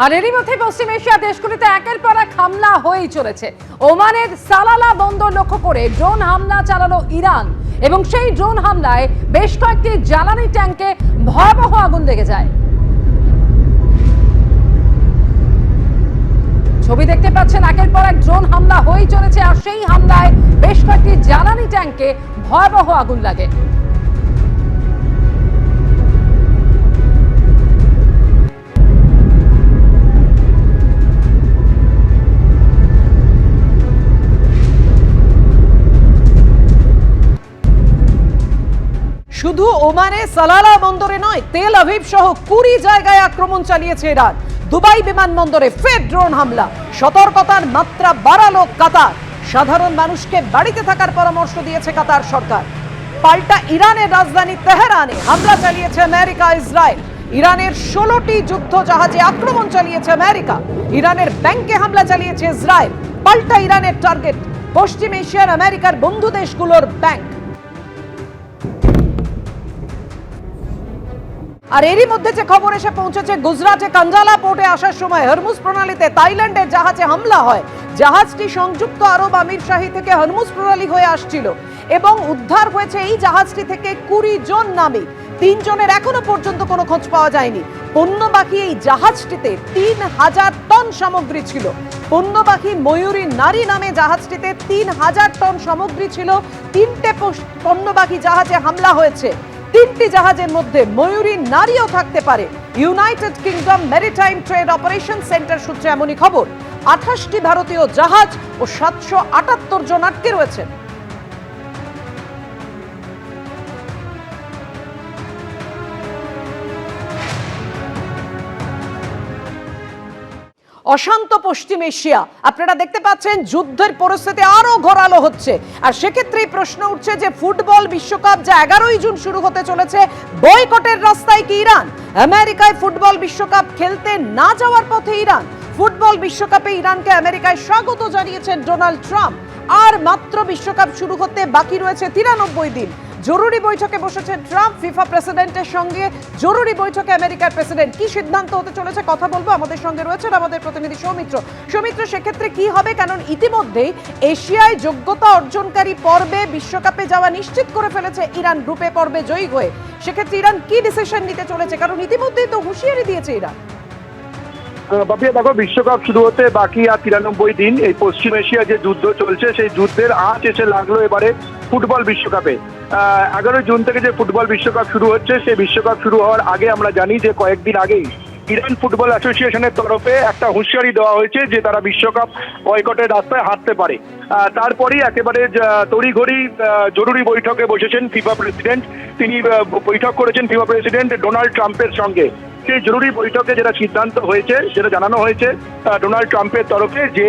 আর এরই মধ্যে পশ্চিম এশিয়া দেশগুলিতে একের পর এক হামলা হয়েই চলেছে। ওমানের সালালা বন্দর লক্ষ্য করে ড্রোন হামলা চালালো ইরান এবং সেই ড্রোন হামলায় বেশ কয়েকটি জ্বালানি ট্যাঙ্কে ভয়াবহ আগুন লেগে যায়। ছবি দেখতে পাচ্ছেন, একের পর এক ড্রোন হামলা হয়েই চলেছে আর সেই হামলায় বেশ কয়েকটি জ্বালানি ট্যাঙ্কে ভয়াবহ আগুন লাগে। শুধু ওমানে সালালা বন্দরে নয়, তেল আভিভ সহ 20 জায়গায় আক্রমণ চালিয়েছে ইরান। দুবাই বিমানবন্দরে ফের ড্রোন হামলা, সতর্কতার মাত্রা বাড়ালো কাতার। সাধারণ মানুষকে বাড়িতে থাকার পরামর্শ দিয়েছে কাতার সরকার। পাল্টা ইরানের রাজধানী তেহরানে হামলা চালিয়েছে আমেরিকা ইসরায়েল। ইরানের 16টি যুদ্ধ জাহাজে আক্রমণ চালিয়েছে আমেরিকা। ইরানের ব্যাংকে হামলা চালিয়েছে ইসরায়েল। পাল্টা ইরানের টার্গেট পশ্চিম এশিয়ার আমেরিকার বন্ধু দেশগুলোর ব্যাংক। আর এরই মধ্যে যে খবর এসে পৌঁছেছে, গুজরাটে কাঞ্জালা পোর্টে আসার সময় হরমুজ প্রণালীতে থাইল্যান্ডের জাহাজে হামলা হয়। জাহাজটি সংযুক্ত আরব আমিরশাহী থেকে হরমুজ প্রণালী হয়ে আসছিল এবং উদ্ধার হয়েছে এই জাহাজটি থেকে 20 জন নাবিক। 3 জনের এখনো পর্যন্ত কোনো খোঁজ পাওয়া যায়নি। পণ্যবাহী এই জাহাজটিতে 3000 টন সামগ্রী ছিল। পণ্যবাহী ময়ূরী নারী নামে জাহাজটিতে 3000 টন সামগ্রী ছিল। 3টে পণ্যবাহী জাহাজে হামলা হয়েছে। 3টি জাহাজের মধ্যে ময়ূরী নারীও থাকতে পারে। United kingdom maritime trade operation centre সূত্রে এমনই খবর। 28টি ভারতীয় জাহাজ ও 778 জন আটকে রয়েছেন। অশান্ত পশ্চিম এশিয়া, আপনারা দেখতে পাচ্ছেন যুদ্ধের পরিস্থিতি আরো ঘোরালো হচ্ছে। আর সেক্ষেত্রেই প্রশ্ন উঠছে যে ফুটবল বিশ্বকাপ যা 11ই জুন শুরু হতে চলেছে, বয়কটের রাস্তায় কি ইরান? আমেরিকায় ফুটবল বিশ্বকাপ খেলতে না যাওয়ার পথে ইরান। ফুটবল বিশ্বকাপে ইরানকে আমেরিকায় স্বাগত জানিয়েছেন ডোনাল্ড ট্রাম্প। আর মাত্র বিশ্বকাপ শুরু হতে বাকি রয়েছে 93 দিন। জরুরি বৈঠকে বসেছেন ট্রাম্প ফিফা প্রেসিডেন্টের সঙ্গে। জরুরি বৈঠকে আমেরিকার প্রেসিডেন্ট কি সিদ্ধান্ত হতে চলেছে কথা বলবো। আমাদের সঙ্গে রয়েছেন আমাদের প্রতিনিধি সৌমিত্র। সৌমিত্র, সেক্ষেত্রে কি হবে? কারণ ইতিমধ্যেই এশিয়ায় যোগ্যতা অর্জনকারী পর্বে বিশ্বকাপে যাওয়া নিশ্চিত করে ফেলেছে ইরান, গ্রুপে পর্বে জয়ী হয়ে। সেক্ষেত্রে ইরান কি ডিসিশন নিতে চলেছে? কারণ ইতিমধ্যেই তো হুঁশিয়ারি দিয়েছে ইরান। বাপিয়া দেখো, বিশ্বকাপ শুরু হতে বাকি আর 93 দিন। এই পশ্চিম এশিয়া যে যুদ্ধ চলছে, সেই যুদ্ধের আঁচ এসে লাগলো এবারে ফুটবল বিশ্বকাপে। 11 জুন থেকে যে ফুটবল বিশ্বকাপ শুরু হচ্ছে, সেই বিশ্বকাপ শুরু হওয়ার আগে আমরা জানি যে কয়েকদিন আগেই ইরান ফুটবল অ্যাসোসিয়েশনের তরফে একটা হুঁশিয়ারি দেওয়া হয়েছে যে তারা বিশ্বকাপ বয়কটের রাস্তায় হাঁটতে পারে। তারপরেই একেবারে তড়িঘড়ি জরুরি বৈঠকে বসেছেন ফিফা প্রেসিডেন্ট। তিনি বৈঠক করেছেন ফিফা প্রেসিডেন্ট ডোনাল্ড ট্রাম্পের সঙ্গে। সেই জরুরি বৈঠকে যেটা সিদ্ধান্ত হয়েছে, যেটা জানানো হয়েছে ডোনাল্ড ট্রাম্পের তরফে, যে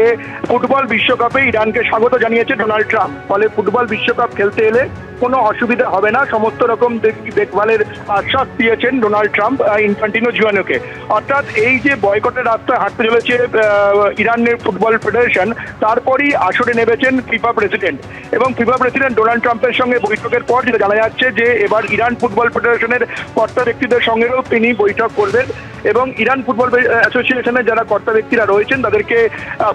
ফুটবল বিশ্বকাপে ইরানকে স্বাগত জানিয়েছে ডোনাল্ড ট্রাম্প। ফলে ফুটবল বিশ্বকাপ খেলতে এলে কোনো অসুবিধা হবে না, সমস্ত রকম দেখভালের আশ্বাস দিয়েছেন ডোনাল্ড ট্রাম্প ইনফ্যান্টিনো জুয়ানোকে। অর্থাৎ এই যে বয়কটের রাস্তায় হাঁটতে চলেছে ইরানের ফুটবল ফেডারেশন, তারপরই আসরে নেমেছেন ফিফা প্রেসিডেন্ট। এবং ফিফা প্রেসিডেন্ট ডোনাল্ড ট্রাম্পের সঙ্গে বৈঠকের পর যেটা জানা যাচ্ছে যে এবার ইরান ফুটবল ফেডারেশনের কর্তা ব্যক্তিদের সঙ্গেও তিনি বৈঠক করবেন এবং ইরান ফুটবল অ্যাসোসিয়েশনের যারা কর্তা ব্যক্তিরা রয়েছেন তাদেরকে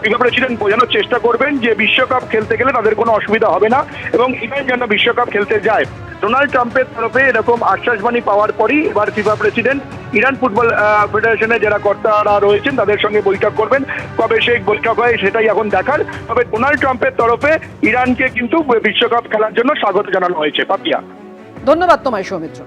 ফিফা প্রেসিডেন্ট বোঝানোর চেষ্টা করবেন যে বিশ্বকাপ খেলতে গেলে তাদের কোনো অসুবিধা হবে না এবং ইরান যেন বিশ্বকাপ খেলতে যায়। ডোনাল্ড ট্রাম্পের তরফে এরকম আশ্বাসবাণী পাওয়ার পরই এবার ফিফা প্রেসিডেন্ট ইরান ফুটবল ফেডারেশনের যারা কর্তারা রয়েছেন তাদের সঙ্গে বৈঠক করবেন। কবে সেই বৈঠক হয় সেটাই এখন দেখার। তবে ডোনাল্ড ট্রাম্পের তরফে ইরানকে কিন্তু বিশ্বকাপ খেলার জন্য স্বাগত জানানো হয়েছে। পাপিয়া, ধন্যবাদ তোমায় সৌমিত্র।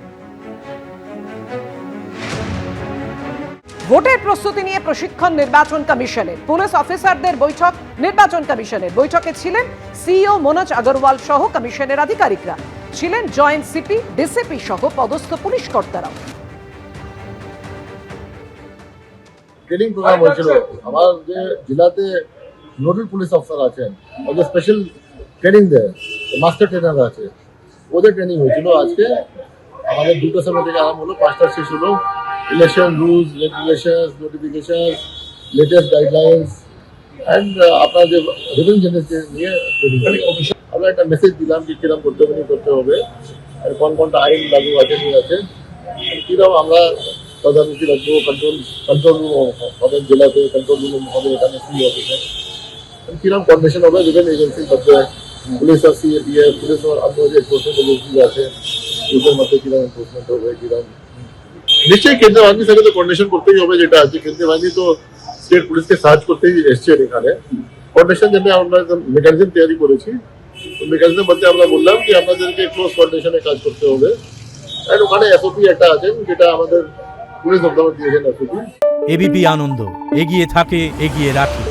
ভোটের প্রস্তুতি নিয়ে প্রশিক্ষণ নির্বাচন কমিশনের। পুলিশ অফিসারদের বৈঠক নির্বাচন কমিশনের। বৈঠকে ছিলেন সিইও মনোজ আগরওয়াল সহ কমিশনের আধিকারিকরা। ছিলেন জয়েন্ট সিপি, ডিসিপি সহ পদস্থ পুলিশ কর্তারাও। ট্রেনিং প্রোগ্রাম হয়েছিল। আমার যে জেলাতে নোডাল পুলিশ অফিসার আছেন, ওদের স্পেশাল ট্রেনিং দেয়, মাস্টার ট্রেনার আছে, ওদের ট্রেনিং হয়েছিল। আজকে আমাদের 2টা সময় থেকে আরম্ভ হলো, 5টা শেষ হলো। Election rules, regulations, notifications, latest guidelines and আপনার যে রেভিনিউ জেনারেলকে নিয়ে ট্রেনিং। আমরা একটা মেসেজ দিলাম যে কিরকম করতে হবে আর কোন কোনটা আইন লাগু আছে, কীরকম আমরা তদারকি রাখবো, কন্ট্রোল রুম হবে জেলাতে, কন্ট্রোল রুম হবে এখানে ফ্রি অফিসে। কিরকম কোঅর্ডিনেশন হবে বিভিন্ন এজেন্সির মধ্যে, পুলিশ আর সিএপিএফ, পুলিশ আর অন্য যে এনফোর্সমেন্ট এজেন্সি আছে ওদের মধ্যে কিরকম এনফোর্সমেন্ট হবে, কিরকম নিশ্চয়ই কেন্দ্রীয় বাহিনীর সাথে তো কোঅর্ডিনেশন করতেই হবে। যেটা আছে কেন্দ্রীয় বাহিনী তো স্টেট পুলিশকে সাহায্য করতেই এসছেন এখানে। কোঅর্ডিনেশন জন্য আমরা মেকানিজম তৈরি করেছি। মেকানিজমের মধ্যে আমরা বললাম কি আপনাদেরকে ক্লোজ কোঅর্ডিনেশনে কাজ করতে হবে। আর ওখানে এসওপি একটা আছে যেটা আমাদের পুলিশ দপ্তর দিয়েছেন এসওপি। এবিপি আনন্দ এগিয়ে থাকে, এগিয়ে রাখে।